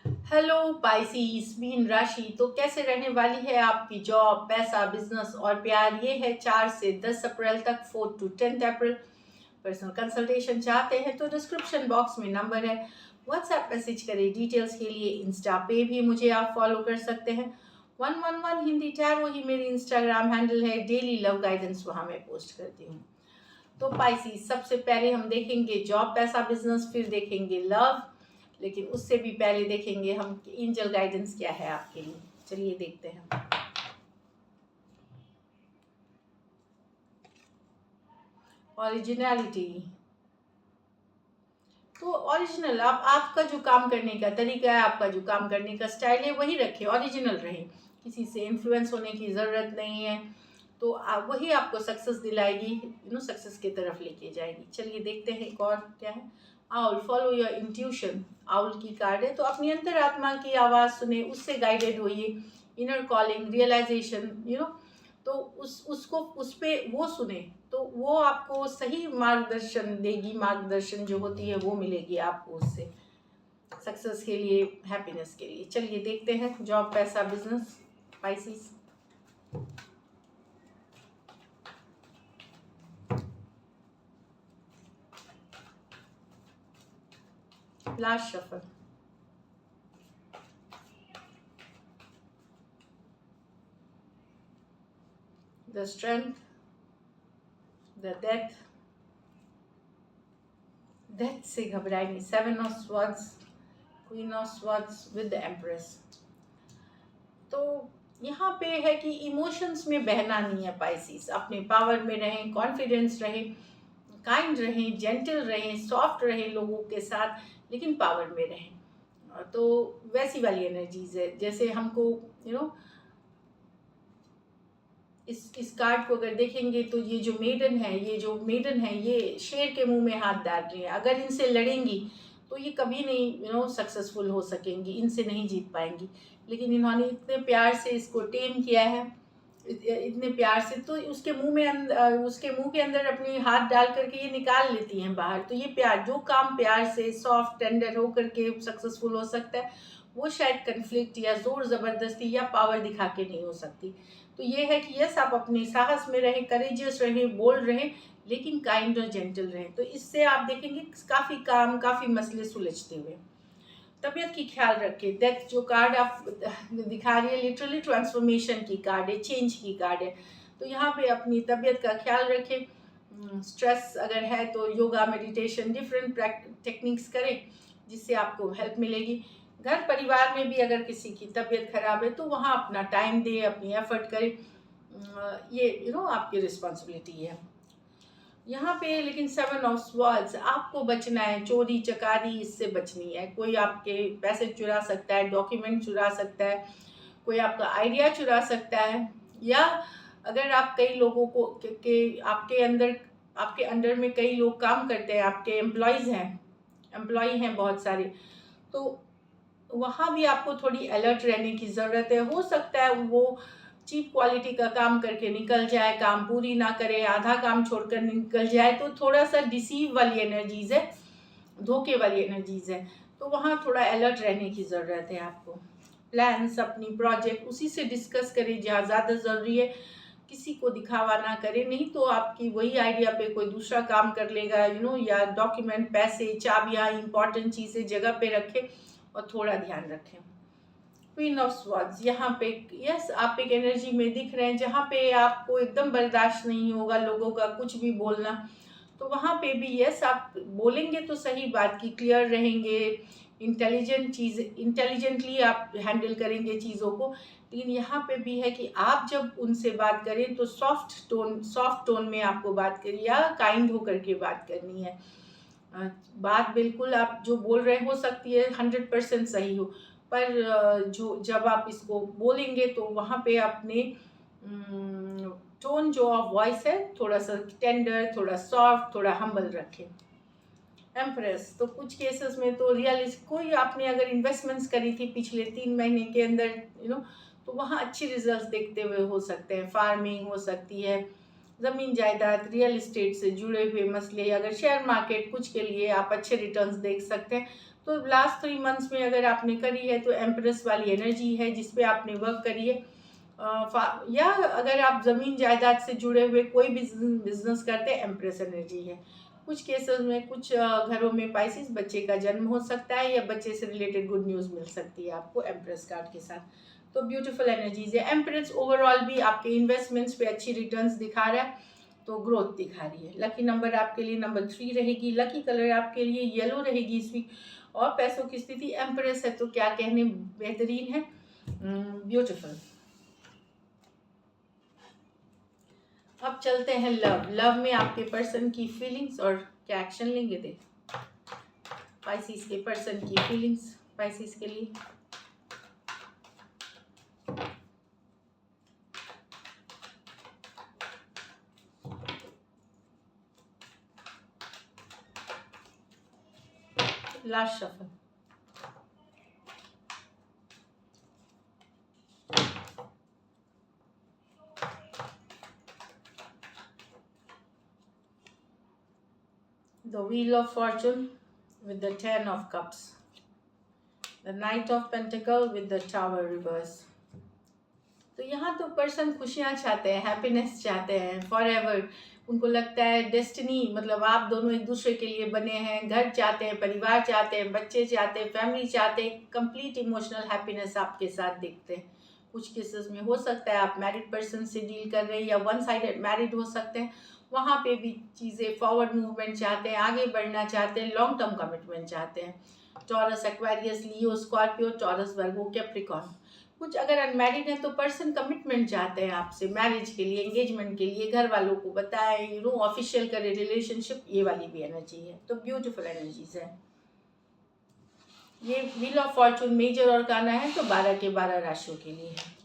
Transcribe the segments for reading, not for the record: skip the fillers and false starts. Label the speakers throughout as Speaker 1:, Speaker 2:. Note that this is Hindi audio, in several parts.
Speaker 1: हेलो पाइसीस मीन राशि। तो कैसे रहने वाली है आपकी जॉब, पैसा, बिजनेस और प्यार। ये है 4 से 10 अप्रैल तक, 4 to 10 अप्रैल। पर्सनल कंसल्टेशन चाहते हैं तो डिस्क्रिप्शन बॉक्स में नंबर है, व्हाट्सएप मैसेज करें डिटेल्स के लिए। इंस्टा पे भी मुझे आप फॉलो कर सकते हैं। 111 हिंदी टैरो ही मेरी इंस्टाग्राम हैंडल है। डेली लव गाइडेंस वहाँ मैं पोस्ट करती हूँ। तो पाइसीस, सबसे पहले हम देखेंगे जॉब, पैसा, बिजनेस, फिर देखेंगे लव। लेकिन उससे भी पहले देखेंगे हम एंजल गाइडेंस क्या है आपके लिए। चलिए देखते हैं। ओरिजिनलिटी। तो ओरिजिनल, आप आपका जो काम करने का तरीका है, आपका जो काम करने का स्टाइल है, वही रखें, ओरिजिनल रहे। किसी से इन्फ्लुएंस होने की ज़रूरत नहीं है। तो वही आपको सक्सेस दिलाएगी, सक्सेस की तरफ लेके जाएगी। चलिए देखते हैं एक और क्या है। Owl, follow your intuition. Owl की कार्ड है, तो अपनी अंतरात्मा की आवाज़ सुने, उससे गाइडेड होइए। इनर कॉलिंग, रियलाइजेशन, तो उसको उस पे वो सुने, तो वो आपको सही मार्गदर्शन देगी। मार्गदर्शन जो होती है वो मिलेगी आपको उससे, सक्सेस के लिए, हैप्पीनेस के लिए। चलिए देखते हैं जॉब, पैसा, business, Pisces. Last shuffle. The strength, the death. Death से घबराएंगे। 7 of swords, queen of swords with the empress. तो यहाँ पे है कि इमोशंस में बहना नहीं है पाइसिस। अपने पावर में रहें, कॉन्फिडेंस रहें, काइंड रहें, जेंटल रहें, सॉफ्ट रहें लोगों के साथ, लेकिन पावर में रहें। तो वैसी वाली एनर्जीज है। जैसे हमको यू नो इस कार्ड को अगर देखेंगे तो ये जो मेडन है ये शेर के मुंह में हाथ डाल रही है। अगर इनसे लड़ेंगी तो ये कभी नहीं सक्सेसफुल हो सकेंगी, इनसे नहीं जीत पाएंगी। लेकिन इन्होंने इतने प्यार से इसको टेम किया है, इतने प्यार से, तो उसके मुंह के अंदर अपनी हाथ डाल करके ये निकाल लेती हैं बाहर। तो ये प्यार, जो काम प्यार से सॉफ्ट टेंडर हो करके सक्सेसफुल हो सकता है, वो शायद कन्फ्लिक्ट या जोर ज़बरदस्ती या पावर दिखा के नहीं हो सकती। तो ये है कि यस, आप अपने साहस में रहें, करेजियस रहें, बोल्ड रहें, लेकिन काइंड और जेंटल रहें। तो इससे आप देखेंगे काफ़ी काम, काफ़ी मसले सुलझते हुए। तबीयत की ख्याल रखें। डेथ जो कार्ड आप दिखा रही है, लिटरली ट्रांसफॉर्मेशन की कार्ड है, चेंज की कार्ड है। तो यहाँ पे अपनी तबीयत का ख्याल रखें। स्ट्रेस अगर है तो योगा, मेडिटेशन, डिफरेंट टेक्निक्स करें जिससे आपको हेल्प मिलेगी। घर परिवार में भी अगर किसी की तबीयत खराब है तो वहाँ अपना टाइम दे, अपनी एफर्ट करें। ये आपकी रिस्पॉन्सिबिलिटी है यहाँ पे। लेकिन 7 ऑफ स्वॉर्ड्स, आपको बचना है। चोरी चकारी इससे बचनी है। कोई आपके पैसे चुरा सकता है, डॉक्यूमेंट चुरा सकता है, कोई आपका आइडिया चुरा सकता है, या अगर आप कई लोगों को आपके अंडर में कई लोग काम करते हैं, आपके एम्प्लॉय हैं बहुत सारे, तो वहाँ भी आपको थोड़ी अलर्ट रहने की ज़रूरत है। हो सकता है वो चीप क्वालिटी का काम करके निकल जाए, काम पूरी ना करे, आधा काम छोड़कर निकल जाए, तो थोड़ा सा डिसीव वाली एनर्जीज है, धोखे वाली एनर्जीज है। तो वहाँ थोड़ा अलर्ट रहने की ज़रूरत है आपको। प्लान्स, अपनी प्रोजेक्ट उसी से डिस्कस करें जहाँ ज़्यादा ज़रूरी है। किसी को दिखावा ना करें, नहीं तो आपकी वही आइडिया पे कोई दूसरा काम कर लेगा। या डॉक्यूमेंट, पैसे, चाबियाँ, इंपॉर्टेंट चीज़ें जगह पे रखें और थोड़ा ध्यान रखें। क्वीन ऑफ स्वॉर्ड्स यहाँ पे, यस, आप एक एनर्जी में दिख रहे हैं जहाँ पे आपको एकदम बर्दाश्त नहीं होगा लोगों का कुछ भी बोलना। तो वहाँ पे भी यस, आप बोलेंगे तो सही बात की, क्लियर रहेंगे, इंटेलिजेंटली आप हैंडल करेंगे चीज़ों को। लेकिन यहाँ पे भी है कि आप जब उनसे बात करें तो सॉफ्ट टोन में आपको बात करिए, या काइंड होकर के बात करनी है। बात बिल्कुल आप जो बोल रहे हो सकती है 100% सही हो, पर जब आप इसको बोलेंगे तो वहाँ पे अपने टोन जो ऑफ वॉइस है थोड़ा सा टेंडर, थोड़ा सॉफ्ट, थोड़ा हम्बल रखें। एम्प्रेस, तो कुछ केसेस में तो रियलिस्ट, कोई आपने अगर इन्वेस्टमेंट्स करी थी पिछले 3 महीने के अंदर, तो वहाँ अच्छे रिजल्ट्स देखते हुए हो सकते हैं। फार्मिंग हो सकती है, ज़मीन जायदाद, रियल इस्टेट से जुड़े हुए मसले, अगर शेयर मार्केट कुछ के लिए आप अच्छे रिटर्न्स देख सकते हैं। तो लास्ट 3 मंथ्स में अगर आपने करी है तो एम्प्रेस वाली एनर्जी है जिस पे आपने वर्क करी है। या अगर आप ज़मीन जायदाद से जुड़े हुए कोई भी बिजनेस करते हैं, एम्प्रेस एनर्जी है। कुछ केसेस में कुछ घरों में पाइसिस बच्चे का जन्म हो सकता है या बच्चे से रिलेटेड गुड न्यूज़ मिल सकती है आपको एम्प्रेस कार्ड के साथ। तो ब्यूटीफुल एनर्जीज है। एम्प्रेस ओवरऑल भी आपके इन्वेस्टमेंट्स पे अच्छी रिटर्न्स दिखा रहा है, तो ग्रोथ दिखा रही है। लकी नंबर आपके लिए नंबर 3 रहेगी। लकी कलर आपके लिए येलो रहेगी इस वीक। और पैसों की स्थिति एम्प्रेस है तो क्या कहने, बेहतरीन है, ब्यूटीफुल। अब चलते हैं लव में आपके पर्सन की फीलिंग्स और क्या एक्शन लेंगे। देख पाइसिस के पर्सन की फीलिंग्स पाइसिस के लिए। Last shuffle. The Wheel of Fortune with the 10 of Cups, the Knight of Pentacle with the Tower reverse। तो यहाँ तो पर्सन खुशियाँ चाहते हैं, हैप्पीनेस चाहते हैं फॉरएवर। उनको लगता है डेस्टिनी, मतलब आप दोनों एक दूसरे के लिए बने हैं। घर चाहते हैं, परिवार चाहते हैं, बच्चे चाहते हैं, फैमिली चाहते हैं, कंप्लीट इमोशनल हैप्पीनेस आपके साथ देखते हैं। कुछ केसेस में हो सकता है आप मैरिड पर्सन से डील कर रहे हैं या वन साइडेड मैरिड हो सकते हैं। वहाँ पे भी चीज़ें फॉरवर्ड मूवमेंट चाहते हैं, आगे बढ़ना चाहते हैं, लॉन्ग टर्म कमिटमेंट चाहते हैं। टॉरस, एक्वेरियस, लियो, स्कॉर्पियो, टॉरस, वर्गो, कैप्रिकॉर्न। कुछ अगर अनमैरिड है तो पर्सन कमिटमेंट चाहते हैं आपसे, मैरिज के लिए, एंगेजमेंट के लिए, घर वालों को बताएं, ऑफिशियल करे रिलेशनशिप, ये वाली भी एनर्जी है। तो ब्यूटीफुल एनर्जीज है। ये व्हील ऑफ फॉर्चून मेजर और काना है तो 12 के 12 राशियों के लिए है।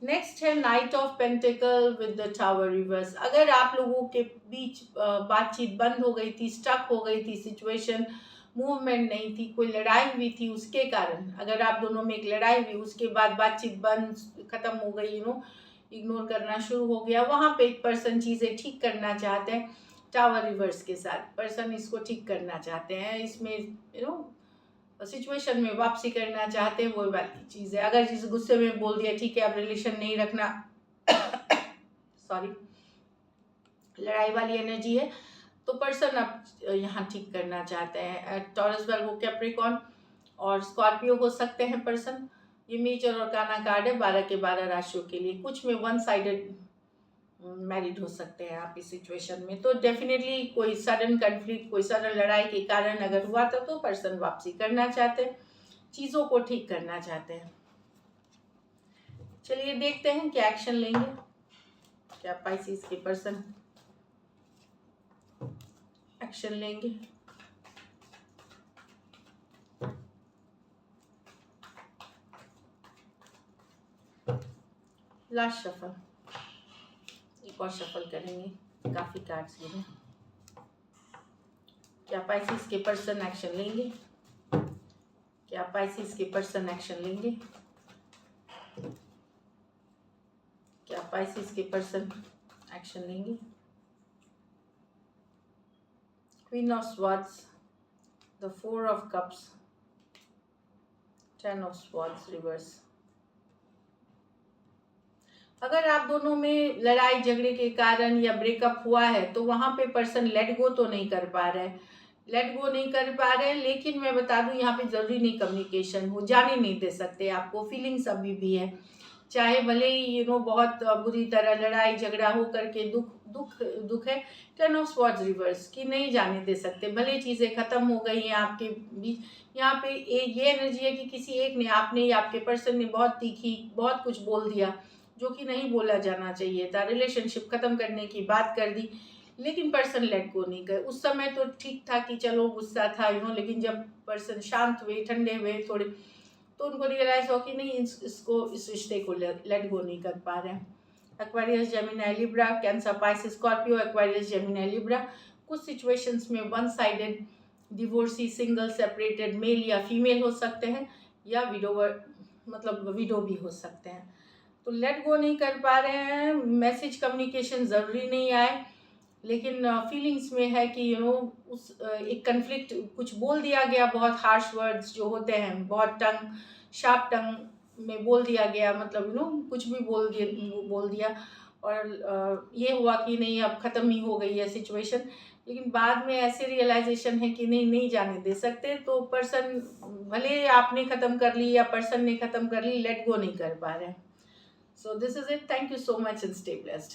Speaker 1: नेक्स्ट है night of pentacle with the tower reverse. अगर आप लोगों के बीच बातचीत बंद हो गई थी, स्टक हो गई थी सिचुएशन, मूवमेंट नहीं थी, कोई लड़ाई हुई थी, उसके कारण अगर आप दोनों में एक लड़ाई हुई, उसके बाद बातचीत बंद खत्म हो गई, इग्नोर करना शुरू हो गया, वहाँ पे एक पर्सन चीज़ें ठीक करना चाहते हैं। टावर रिवर्स के साथ पर्सन इसको ठीक करना चाहते हैं, इसमें सिचुएशन में वापसी करना चाहते हैं, वो वाली चीज़ है। अगर जिस गुस्से में बोल दिया ठीक है अब रिलेशन नहीं रखना सॉरी, लड़ाई वाली एनर्जी है, तो पर्सन अब यहाँ ठीक करना चाहते हैं। टॉरस, वर्गो, कैप्रिकॉर्न और स्कॉर्पियो हो सकते हैं पर्सन। ये मेजर और काना कार्ड है 12 के 12 राशियों के लिए। कुछ में वन साइडेड मैरिड हो सकते हैं आप इस सिचुएशन में। तो डेफिनेटली कोई सडन कन्फ्लिक्ट, कोई सडन लड़ाई के कारण अगर हुआ था तो पर्सन वापसी करना चाहते हैं, चीज़ों को ठीक करना चाहते हैं। चलिए देखते हैं क्या एक्शन लेंगे, क्या पाइसिस के पर्सन एक्शन लेंगे। लास्ट शफल, एक और शफल करेंगे, काफी कार्ड्स गिरे। क्या पाइसिस के पर्सन एक्शन लेंगे, क्या पाइसिस के पर्सन एक्शन लेंगे, क्या पाइसिस के पर्सन एक्शन लेंगे। Queen of swords, the 4 of cups, 10 of swords reverse. अगर आप दोनों में लड़ाई झगड़े के कारण या ब्रेकअप हुआ है तो वहाँ पे पर्सन लेट गो तो नहीं कर पा रहे, लेकिन मैं बता दूं यहाँ पे ज़रूरी नहीं कम्युनिकेशन हो, जाने नहीं दे सकते आपको, फीलिंग्स अभी भी है। चाहे भले ही बहुत बुरी तरह लड़ाई झगड़ा हो करके दुख है। 10 ऑफ स्वॉर्ड्स रिवर्स की नहीं जाने दे सकते, भले चीज़ें ख़त्म हो गई हैं आपके बीच। यहाँ पे ये एनर्जी है कि किसी एक ने, आपने या आपके पर्सन ने बहुत तीखी बहुत कुछ बोल दिया जो कि नहीं बोला जाना चाहिए था, रिलेशनशिप ख़त्म करने की बात कर दी, लेकिन पर्सन लेट गो नहीं कर। उस समय तो ठीक था कि चलो गुस्सा था लेकिन जब पर्सन शांत हुए, ठंडे हुए थोड़े, तो उनको रियलाइज़ हो कि नहीं इस रिश्ते को लेट गो नहीं कर पा रहे हैं। Aquarius, Gemini, Libra, Cancer, Pisces, Scorpio, Aquarius, Gemini, Libra. कुछ सिचुएशंस में one sided divorcee, single, separated male या फीमेल हो सकते हैं, या विडो भी हो सकते हैं। तो लेट गो नहीं कर पा रहे हैं, मैसेज कम्युनिकेशन ज़रूरी नहीं आए, लेकिन फीलिंग्स में है कि उस एक कन्फ्लिक्ट, कुछ बोल दिया गया, बहुत हार्श वर्ड्स जो होते हैं, बहुत शार्प टंग में बोल दिया गया, मतलब कुछ भी बोल दिया। और ये हुआ कि नहीं, अब ख़त्म ही हो गई है सिचुएशन। लेकिन बाद में ऐसे रियलाइजेशन है कि नहीं, नहीं जाने दे सकते। तो पर्सन, भले आपने ख़त्म कर ली या पर्सन ने ख़त्म कर ली, लेट गो नहीं कर पा रहे हैं। So this is it. Thank you so much and stay blessed.